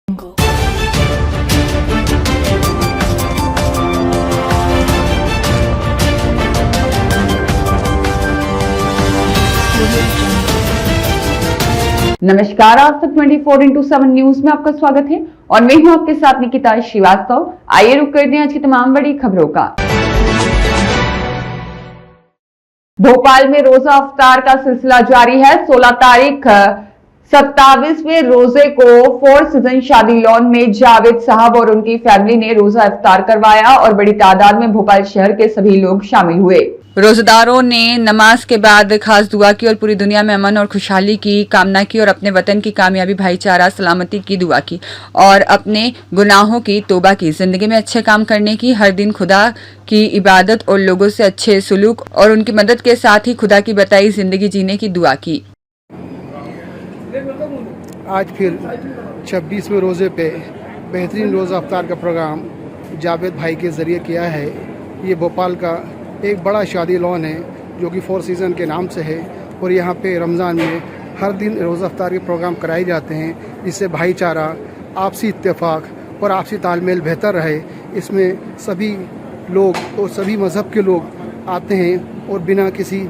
नमस्कार, आज तक 24x7 न्यूज में आपका स्वागत है और मैं हूं आपके साथ निकिता श्रीवास्तव। आइए रुक करते हैं आज की तमाम बड़ी खबरों का। भोपाल में रोजा अफ्तार का सिलसिला जारी है। 16 तारीख 27वें रोजे को फोर सीजन शादी लॉन में जावेद साहब और उनकी फैमिली ने रोजा इफ्तार करवाया और बड़ी तादाद में भोपाल शहर के सभी लोग शामिल हुए। रोजेदारों ने नमाज के बाद खास दुआ की और पूरी दुनिया में अमन और खुशहाली की कामना की और अपने वतन की कामयाबी, भाईचारा, सलामती की दुआ की और अपने गुनाहों की तौबा की। जिंदगी में अच्छे काम करने की, हर दिन खुदा की इबादत और लोगों से अच्छे सुलूक और उनकी मदद के साथ ही खुदा की बताई जिंदगी जीने की दुआ की। आज फिर 26वें रोज़े पे बेहतरीन रोज़ा अफ्तार का प्रोग्राम जावेद भाई के ज़रिए किया है। ये भोपाल का एक बड़ा शादी लॉन है जो कि फोर सीज़न के नाम से है और यहाँ पे रमज़ान में हर दिन रोज़ा अफ्तार के प्रोग्राम कराए जाते हैं, जिससे भाईचारा, आपसी इत्तेफाक और आपसी तालमेल बेहतर रहे। इसमें सभी लोग और सभी मज़हब के लोग आते हैं और बिना किसी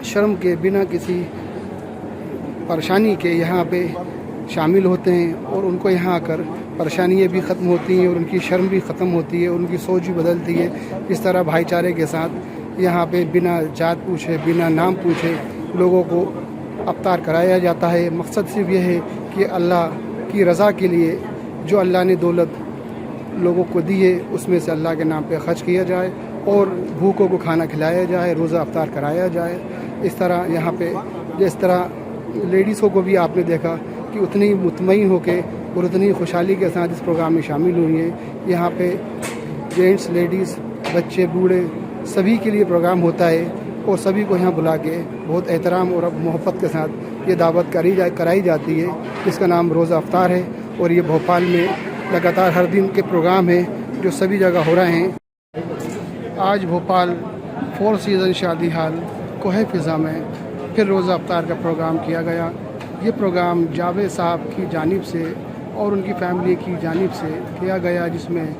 शर्म के, बिना किसी परेशानी के यहाँ पे शामिल होते हैं और उनको यहाँ आकर परेशानियाँ भी ख़त्म होती हैं और उनकी शर्म भी ख़त्म होती है, उनकी सोच भी बदलती है। इस तरह भाईचारे के साथ यहाँ पे बिना जात पूछे, बिना नाम पूछे लोगों को अफ्तार कराया जाता है। मकसद सिर्फ ये है कि अल्लाह की रज़ा के लिए जो अल्लाह ने दौलत लोगों को दी है उसमें से अल्लाह के नाम पे खर्च किया जाए और भूखों को खाना खिलाया जाए, रोज़ा अफ्तार कराया जाए। इस तरह यहाँ पे जिस तरह लेडीज़ों को भी आपने देखा कि उतनी मुतमईन होके और उतनी खुशहाली के साथ इस प्रोग्राम में शामिल हुई हैं। यहाँ पे जेंट्स, लेडीज़, बच्चे, बूढ़े सभी के लिए प्रोग्राम होता है और सभी को यहाँ बुला के बहुत एहतराम और मोहब्बत के साथ ये दावत कराई जाती है, जिसका नाम रोज़ा अफ्तार है। और ये भोपाल में लगातार हर दिन के प्रोग्राम हैं जो सभी जगह हो रहे हैं। आज भोपाल फोर सीज़न शादी हाल कोहे फ़िज़ा में फिर रोज़ा अफ्तार का प्रोग्राम किया गया। ये प्रोग्राम जावेद साहब की जानिब से और उनकी फैमिली की जानिब से किया गया, जिसमें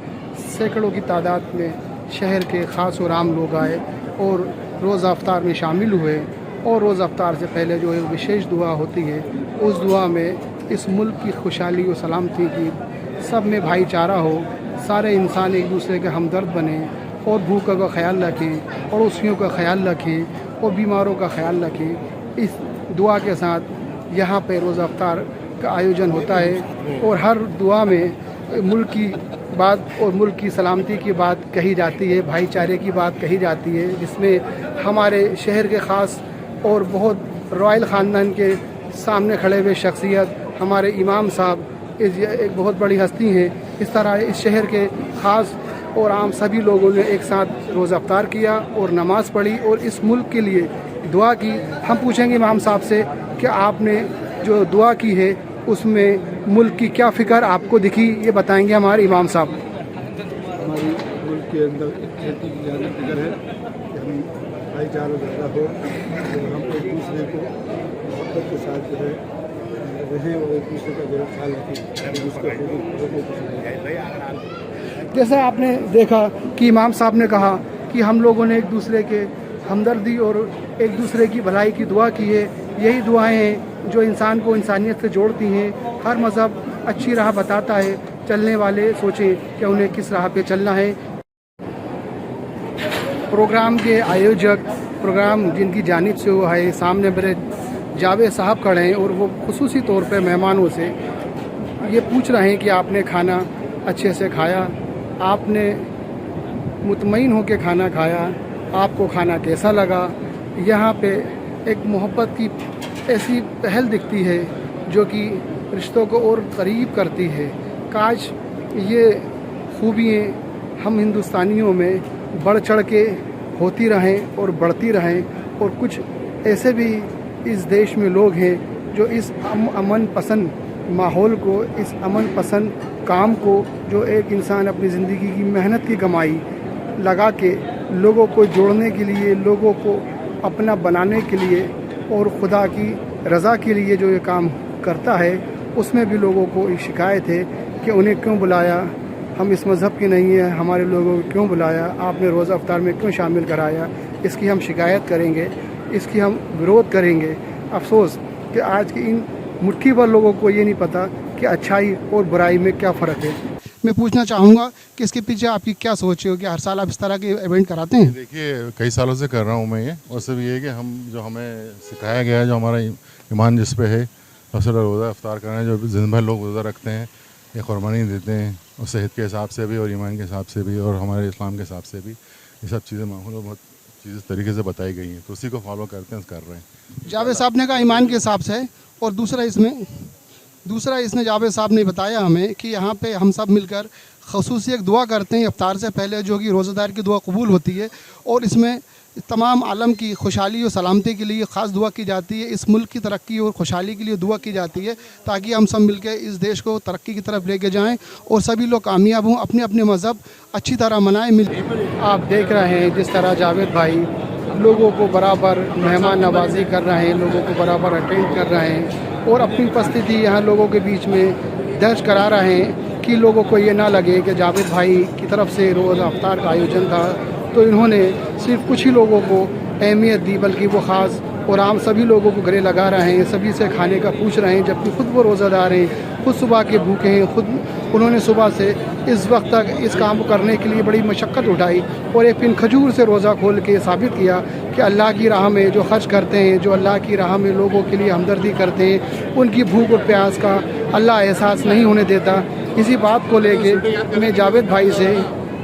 सैकड़ों की तादाद में शहर के ख़ास और आम लोग आए और रोज़ा अफ्तार में शामिल हुए। और रोज़ा अफ्तार से पहले जो एक विशेष दुआ होती है, उस दुआ में इस मुल्क की खुशहाली और सलामती की, सब में भाईचारा हो, सारे इंसान एक दूसरे के हमदर्द बने और भूखों का ख्याल रखें, पड़ोसियों का ख्याल रखें और बीमारों का ख्याल रखें। इस दुआ के साथ यहाँ पे रोज़ा अफ्तार का आयोजन होता है और हर दुआ में मुल्क की बात और मुल्क की सलामती की बात कही जाती है, भाईचारे की बात कही जाती है, जिसमें हमारे शहर के ख़ास और बहुत रॉयल ख़ानदान के सामने खड़े हुए शख्सियत हमारे इमाम साहब एक बहुत बड़ी हस्ती हैं। इस तरह इस शहर के ख़ास और आम सभी लोगों ने एक साथ रोज़ा अफ्तार किया और नमाज़ पढ़ी और इस मुल्क के लिए दुआ की। हम पूछेंगे इमाम साहब से कि आपने जो दुआ की है उसमें मुल्क की क्या फ़िक्र आपको दिखी, ये बताएंगे हमारे इमाम साहब। हमारी मुल्क के अंदर खेती की ज़्यादा फिक्र है कि हम भाईचारा ज़्यादा हो और हम एक दूसरे को मोहब्बत के साथ जो है रहें और एक दूसरे का जो ख्याल रखें। जैसा आपने देखा कि इमाम साहब ने कहा कि हम लोगों ने एक दूसरे के हमदर्दी और एक दूसरे की भलाई की दुआ की है। यही दुआएं हैं जो इंसान को इंसानियत से जोड़ती हैं। हर मज़हब अच्छी राह बताता है, चलने वाले सोचें कि उन्हें किस राह पे चलना है। प्रोग्राम के आयोजक, प्रोग्राम जिनकी जानिब से हुआ है, सामने मेरे जावेद साहब खड़े हैं और वो खुसूसी तौर पे मेहमानों से ये पूछ रहे हैं कि आपने खाना अच्छे से खाया, आपने मुतमईन होकर खाना खाया, आपको खाना कैसा लगा। यहाँ पे एक मोहब्बत की ऐसी पहल दिखती है जो कि रिश्तों को और करीब करती है। काश ये खूबियाँ हम हिंदुस्तानियों में बढ़ चढ़ के होती रहें और बढ़ती रहें। और कुछ ऐसे भी इस देश में लोग हैं जो इस अमन पसंद माहौल को, इस अमन पसंद काम को, जो एक इंसान अपनी ज़िंदगी की मेहनत की कमाई लगा के लोगों को जोड़ने के लिए, लोगों को अपना बनाने के लिए और खुदा की रज़ा के लिए जो ये काम करता है, اس میں بھی لوگوں کو ایک شکایت ہے کہ انہیں کیوں بلایا، ہم اس مذہب کے نہیں ہیں، ہمارے لوگوں کو کیوں بلایا، آپ نے روزہ افطار میں کیوں شامل کرایا، اس کی ہم شکایت کریں گے، اس کی ہم ورود کریں گے۔ افسوس کہ آج کے ان مٹھی بھر لوگوں کو یہ نہیں پتہ کہ اچھائی اور برائی میں کیا فرق ہے۔ میں پوچھنا چاہوں گا کہ اس کے پیچھے آپ کی کیا سوچ ہے کہ ہر سال آپ اس طرح کے ایونٹ کراتے ہیں؟ دیکھیے کئی سالوں سے کر رہا ہوں میں یہ، اور صرف یہ ہے کہ ہم جو ہمیں سکھایا گیا ہے، جو ہمارا ایمان جس پہ ہے، اصل روزہ افطار کرنا ہے، جو دن بھر لوگ روزہ رکھتے ہیں، یہ قربانی دیتے ہیں، اور صحت کے حساب سے بھی اور ایمان کے حساب سے بھی اور ہمارے اسلام کے حساب سے بھی، یہ سب چیزیں معقول اور بہت چیزیں طریقے سے بتائی گئی ہیں، تو اسی کو فالو کرتے ہیں، کر رہے ہیں۔ جاوید صاحب نے کہا ایمان کے حساب سے، اور دوسرا اس نے جاوید صاحب نے بتایا ہمیں کہ یہاں پہ ہم سب مل کر خصوصی ایک دعا کرتے ہیں افطار سے پہلے، جو کہ روزہ دار کی دعا قبول ہوتی ہے، اور اس میں تمام عالم کی خوشحالی اور سلامتی کے لیے خاص دعا کی جاتی ہے، اس ملک کی ترقی اور خوشحالی کے لیے دعا کی جاتی ہے، تاکہ ہم سب مل کے اس دیش کو ترقی کی طرف لے کے جائیں اور سبھی لوگ کامیاب ہوں، اپنے اپنے مذہب اچھی طرح منائیں۔ آپ دیکھ رہے ہیں جس طرح جاوید بھائی لوگوں کو برابر مہمان نوازی کر رہے ہیں، لوگوں کو برابر اٹینڈ کر رہے ہیں، اور اپنی اپستھتی یہاں لوگوں کے بیچ میں درج کرا رہے ہیں کہ لوگوں کو یہ نہ لگے کہ جاوید بھائی کی طرف سے روزہ افطار کا آیوجن تھا تو انہوں نے صرف کچھ ہی لوگوں کو اہمیت دی، بلکہ وہ خاص اور عام سبھی لوگوں کو گلے لگا رہے ہیں، سبھی سے کھانے کا پوچھ رہے ہیں، جبکہ خود وہ روزہ دار ہیں، خود صبح کے بھوکے ہیں، خود انہوں نے صبح سے اس وقت تک اس کام کو کرنے کے لیے بڑی مشقت اٹھائی، اور ایک پن کھجور سے روزہ کھول کے ثابت کیا کہ اللہ کی راہ میں جو خرچ کرتے ہیں، جو اللہ کی راہ میں لوگوں کے لیے ہمدردی کرتے ہیں، ان کی بھوک اور پیاس کا اللہ احساس نہیں ہونے دیتا۔ اسی بات کو لے کے میں جاوید بھائی سے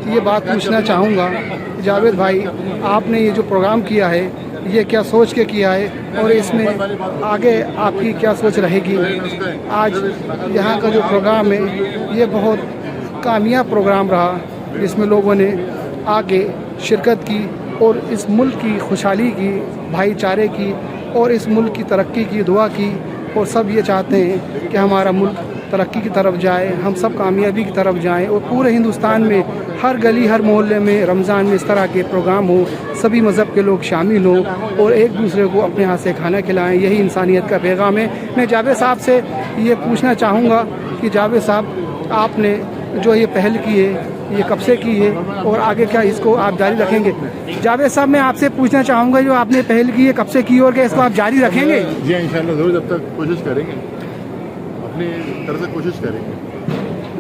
یہ بات پوچھنا چاہوں گا، جاوید بھائی آپ نے یہ جو پروگرام کیا ہے یہ کیا سوچ کے کیا ہے، اور اس میں آگے آپ کی کیا سوچ رہے گی؟ آج یہاں کا جو پروگرام ہے یہ بہت کامیاب پروگرام رہا، جس میں لوگوں نے آگے شرکت کی اور اس ملک کی خوشحالی کی، بھائی چارے کی، اور اس ملک کی ترقی کی دعا کی، اور سب یہ چاہتے ہیں کہ ہمارا ملک ترقی کی طرف جائے، ہم سب کامیابی کی طرف جائیں، اور پورے ہندوستان میں ہر گلی ہر محلے میں رمضان میں اس طرح کے پروگرام ہوں، سبھی مذہب کے لوگ شامل ہوں اور ایک دوسرے کو اپنے ہاتھ سے کھانا کھلائیں، یہی انسانیت کا پیغام ہے۔ میں جاوید صاحب سے یہ پوچھنا چاہوں گا کہ جاوید صاحب آپ نے جو یہ پہل کی ہے یہ کب سے کی ہے اور آگے کیا اس کو آپ جاری رکھیں گے؟ جاوید صاحب میں آپ سے پوچھنا چاہوں گا جو آپ نے پہل کی ہے کب سے کی اور کیا اس کو آپ جاری رکھیں گے؟ جی ہاں، انشاءاللہ ضرور، جب تک کوشش کریں گے، اپنی طرف سے کوشش کریں گے۔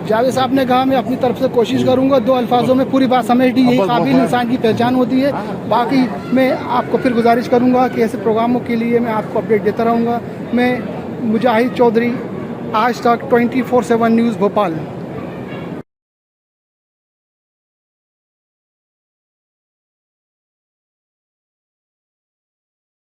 جاوید صاحب نے کہا میں اپنی طرف سے کوشش کروں گا، 2 الفاظوں میں پوری بات سمیٹ دی، یہی قابل انسان کی پہچان ہوتی ہے۔ باقی میں آپ کو پھر گزارش کروں گا کہ ایسے پروگراموں کے لیے میں آپ کو اپڈیٹ دیتا رہوں گا۔ میں مجاہد چودھری، آج تک 24/7 نیوز بھوپال۔